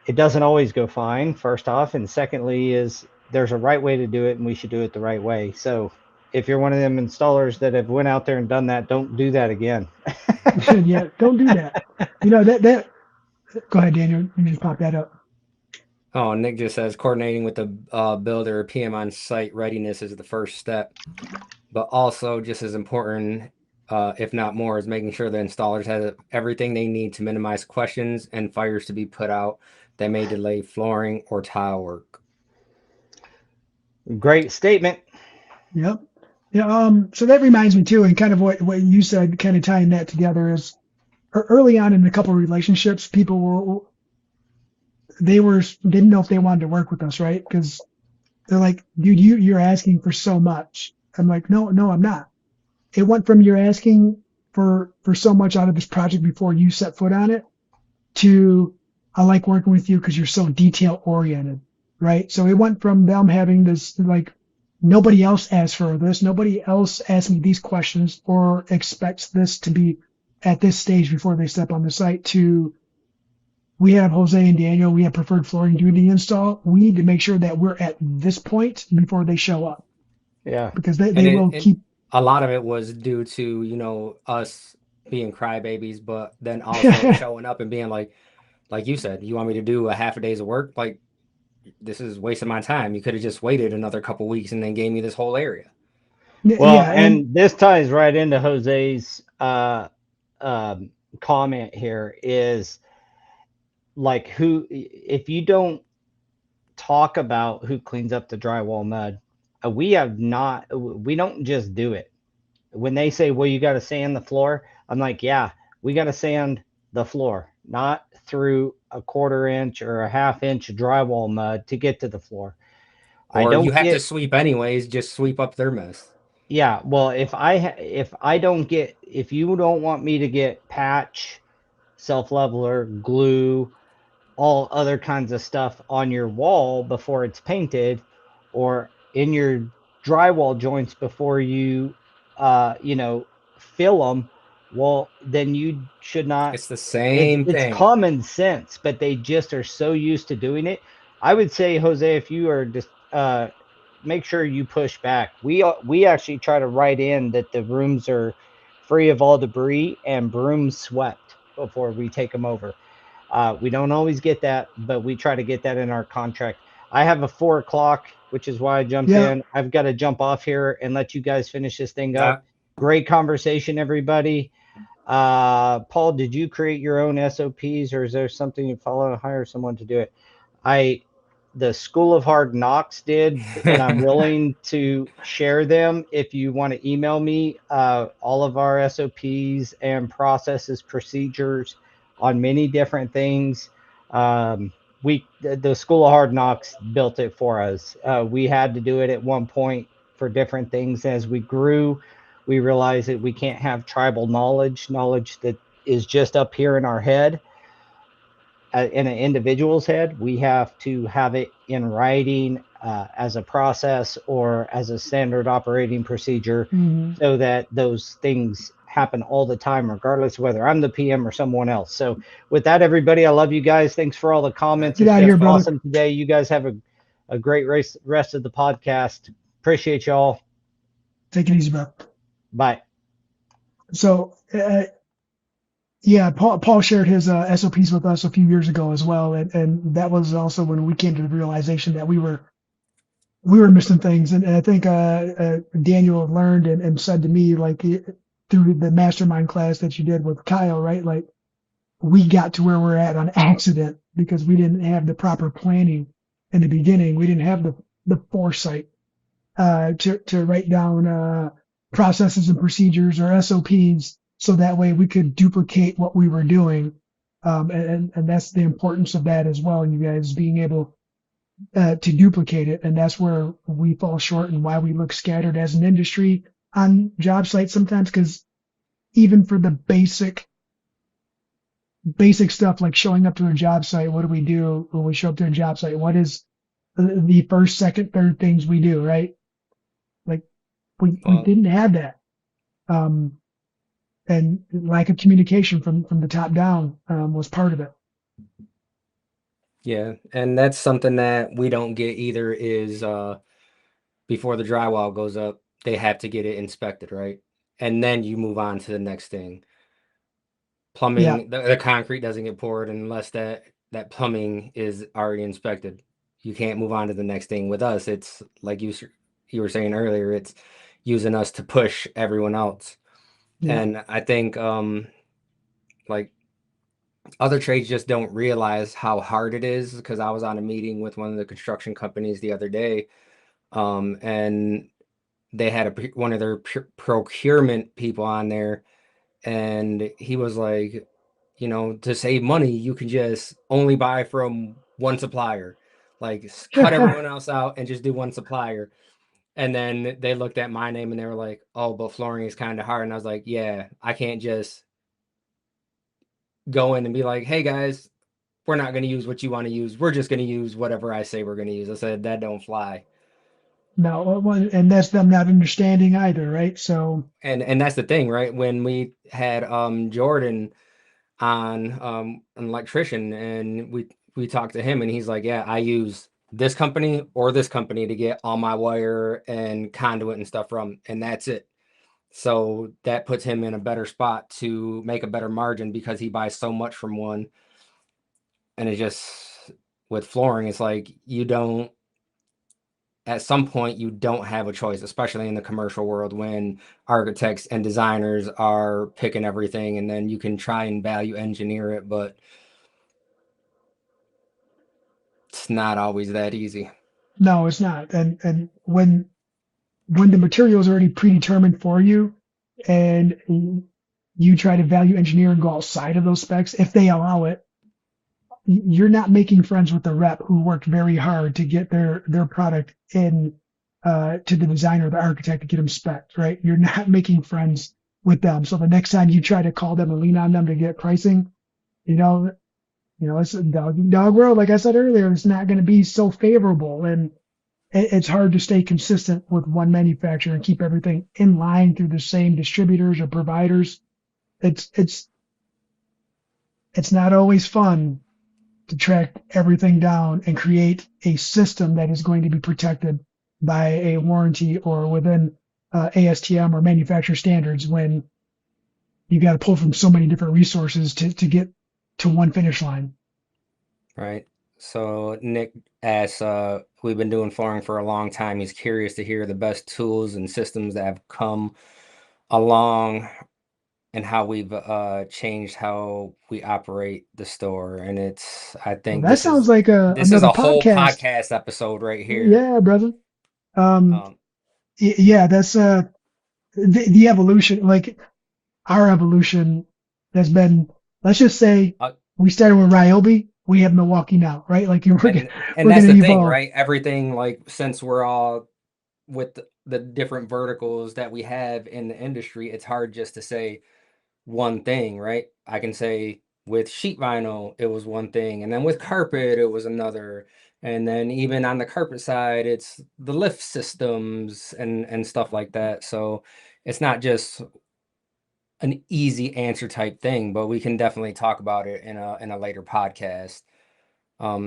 It doesn't always go fine, first off, and secondly is there's a right way to do it, and we should do it the right way. So if you're one of them installers that have went out there and done that, don't do that again. Yeah, don't do that. That. Go ahead, Daniel. You just pop that up. Oh, Nick just says coordinating with the builder or PM on site readiness is the first step, but also just as important, if not more, is making sure the installers have everything they need to minimize questions and fires to be put out that may delay flooring or tile work. Great statement. Yep. Yeah. So that reminds me too, and kind of what you said, kind of tying that together is early on in a couple of relationships, people didn't know if they wanted to work with us, right? Because they're like, dude, you're asking for so much. I'm like, no, I'm not. It went from you're asking for so much out of this project before you set foot on it to I like working with you because you're so detail oriented, right? So it went from them having this like nobody else asked for this, nobody else asked me these questions or expects this to be at this stage before they step on the site to we have Jose and Daniel, we have preferred flooring doing the install. We need to make sure that we're at this point before they show up Yeah. because And they will keep. a lot of it was due to, us being crybabies, but then also showing up and being like you said, you want me to do a half a day's of work? Like, this is wasting my time. You could have just waited another couple weeks and then gave me this whole area. Well, Yeah, and and this ties right into Jose's um, comment here is like, who, if you don't talk about who cleans up the drywall mud, we don't just do it. When they say, well, you got to sand the floor, I'm like, yeah, we got to sand the floor, not through a 1/4 inch or a 1/2 inch drywall mud to get to the floor. I Or if you don't have to get, sweep anyways, just sweep up their mess. yeah, well, if I don't get, if you don't want me to get patch, self leveler, glue, all other kinds of stuff on your wall before it's painted, or in your drywall joints before you, you know, fill them, well, then you should not. It's the same It's thing. common sense, but they just are so used to doing it. I would say, Jose, if you are just make sure you push back. We actually try to write in that the rooms are free of all debris and broom swept before we take them over. We don't always get that, but we try to get that in our contract. I have a 4 o'clock, which is why I jumped Yeah, in. I've got to jump off here and let you guys finish this thing up. Uh, Great conversation, everybody. Paul, did you create your own SOPs, or is there something you follow and hire someone to do it? I The School of Hard Knocks did, and I'm willing to share them if you want to email me all of our SOPs and processes, procedures on many different things. The School of Hard Knocks built it for us. We had to do it at one point for different things. As we grew, we realized that we can't have tribal knowledge that is just up here in our head, in an individual's head. We have to have it in writing as a process or as a standard operating procedure, hmm so that those things happen all the time, regardless of whether I'm the PM or someone else. So with that, everybody, I love you guys. Thanks for all the comments. get It's out of been here, brother. awesome today. You guys have a great rest of the podcast. Appreciate y'all. Take it easy, bro. Bye. So, yeah, Paul shared his SOPs with us a few years ago as well, and that was also when we came to the realization that we were missing things. And I think Daniel learned and said to me, like, through the mastermind class that you did with Kyle, right? Like, we got to where we're at on accident because we didn't have the proper planning in the beginning. We didn't have the foresight to write down processes and procedures or SOPs, so that way we could duplicate what we were doing. And that's the importance of that as well, you guys being able to duplicate it. And that's where we fall short and why we look scattered as an industry on job sites sometimes, because even for the basic stuff like showing up to a job site, what do we do when we show up to a job site? What is the first, second, third things we do, right? Like, we well, didn't have that. Um, and lack of communication from the top down was part of it. yeah, and that's something that we don't get either is before the drywall goes up, they have to get it inspected, right? And then you move on to the next thing. Yeah, Plumbing, the concrete doesn't get poured unless that plumbing is already inspected. You can't move on to the next thing. With us, it's like you were saying earlier, it's using us to push everyone else. yeah. And I think like other trades just don't realize how hard it is, because I was on a meeting with one of the construction companies the other day, and they had one of their procurement people on there, and he was like, to save money, you can just only buy from one supplier, like cut everyone else out and just do one supplier. And then they looked at my name and they were like, oh, but flooring is kind of hard. And I was like, yeah, I can't just go in and be like, hey guys, we're not going to use what you want to use. We're just going to use whatever I say we're going to use. I said, that don't fly. No, and that's them not understanding either, right? So And that's the thing, right? When we had Jordan on, an electrician, and we talked to him, and he's like, yeah, I use this company or this company to get all my wire and conduit and stuff from, and that's it. So that puts him in a better spot to make a better margin because he buys so much from one. And it just, with flooring, it's like you don't, at some point you don't have a choice, especially in the commercial world, when architects and designers are picking everything, and then you can try and value engineer it, but it's not always that easy. no, it's not. And when the material is already predetermined for you, and you try to value engineer and go outside of those specs, if they allow it, you're not making friends with the rep who worked very hard to get their product in to the designer or the architect to get them spec right. You're not making friends with them. So the next time you try to call them and lean on them to get pricing, you know, You know, it's a dog eat dog world. Like I said earlier, it's not going to be so favorable, and it's hard to stay consistent with one manufacturer and keep everything in line through the same distributors or providers. It's it's it's not always fun to track everything down and create a system that is going to be protected by a warranty or within ASTM or manufacturer standards when you got to pull from so many different resources to get to one finish line. Right. So Nick asks, we've been doing flooring for a long time. He's curious to hear the best tools and systems that have come along and how we've changed how we operate the store. And I Well, think that sounds like this is another a whole podcast. podcast episode right here. Yeah, brother. Um, Um, yeah, that's the evolution, like our evolution has been, let's just say uh, we started with Ryobi, we have Milwaukee now, right? Like and we're that's gonna the thing, evolve. right? Everything, like, since we're all with the different verticals that we have in the industry, it's hard just to say one thing, right? I can say with sheet vinyl, it was one thing, and then with carpet, it was another. And then even on the carpet side, it's the lift systems and stuff like that. So it's not just an easy answer type thing, but we can definitely talk about it in a later podcast.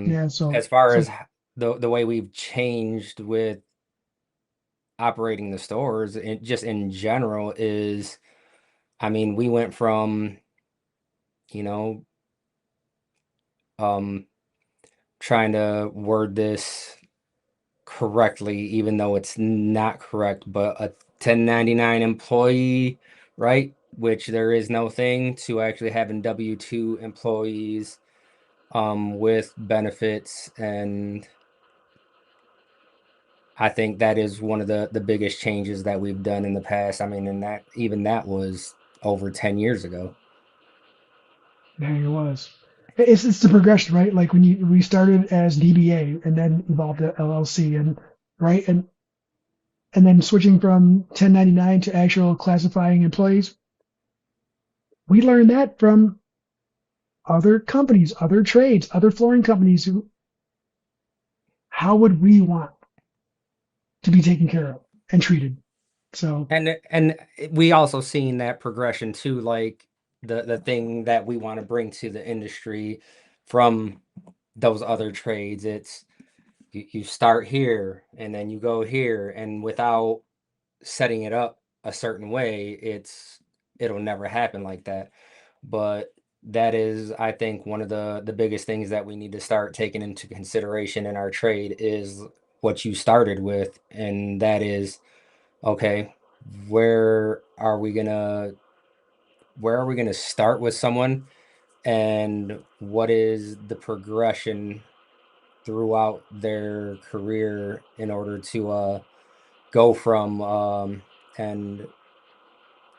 Yeah, so As far as so the way we've changed with operating the stores, just in general, is, I mean, we went from, you know, um, trying to word this correctly, even though it's not correct, but a 1099 employee, right? Which there is no thing, to actually having W-2 employees with benefits. And I think that is one of the biggest changes that we've done in the past. I mean, and that was over 10 years ago. there it was. It's the progression, right? Like when we started as DBA and then evolved to LLC and right and then switching from 1099 to actual classifying employees. We learned that from other companies, other trades, other flooring companies who how would we want to be taken care of and treated? So And we also seen that progression too, like the thing that we want to bring to the industry from those other trades. It's you start here and then you go here, and without setting it up a certain way, it'll never happen like that. But that is, I think, one of the biggest things that we need to start taking into consideration in our trade is what you started with, and that is, okay, where are we gonna where are we gonna start with someone, and what is the progression throughout their career in order to go from and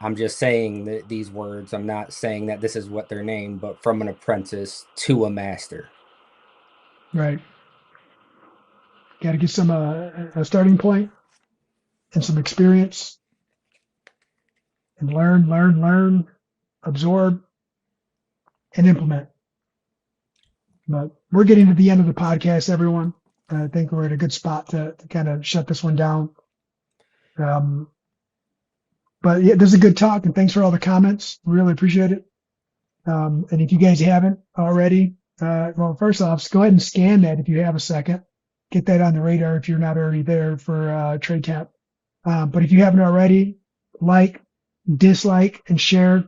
I'm just saying that these words, I'm not saying that this is what they're named, but from an apprentice to a master. right, got to get some a starting point and some experience and learn, absorb, and implement. But we're getting to the end of the podcast, everyone. I think we're at a good spot to kind of shut this one down. Um, but yeah, this is a good talk, and thanks for all the comments. Really appreciate it. And if you guys haven't already, well, first off, go ahead and scan that if you have a second. Get that on the radar if you're not already there for Trade Tap. But if you haven't already, like, dislike, and share.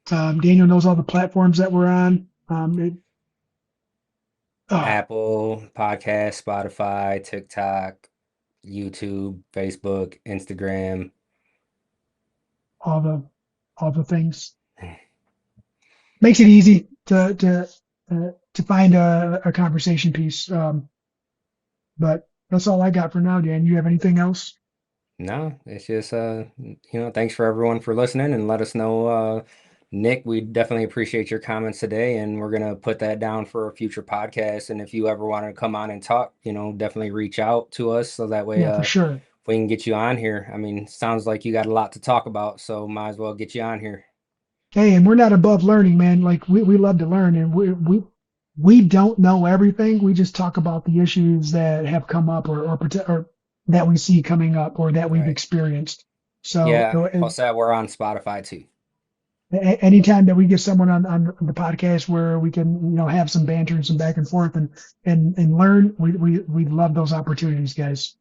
Daniel knows all the platforms that we're on. Oh, Apple Podcast, Spotify, TikTok, YouTube, Facebook, Instagram. all the things. Makes it easy to find a conversation piece. But that's all I got for now, Dan. You have anything else? No, it's just thanks for everyone for listening, and let us know, Nick, we definitely appreciate your comments today, and we're gonna put that down for a future podcast. And if you ever want to come on and talk, definitely reach out to us, so that way Yeah, for sure. we can get you on here. I mean, sounds like you got a lot to talk about, so might as well get you on here. Hey, and we're not above learning, man. Like we love to learn, and we we don't know everything. We just talk about the issues that have come up or that we see coming up or that we've Right. experienced. So Yeah, Jose, we're on Spotify too. anytime that we get someone on the podcast where we can, have some banter and some back and forth and learn, we love those opportunities, guys.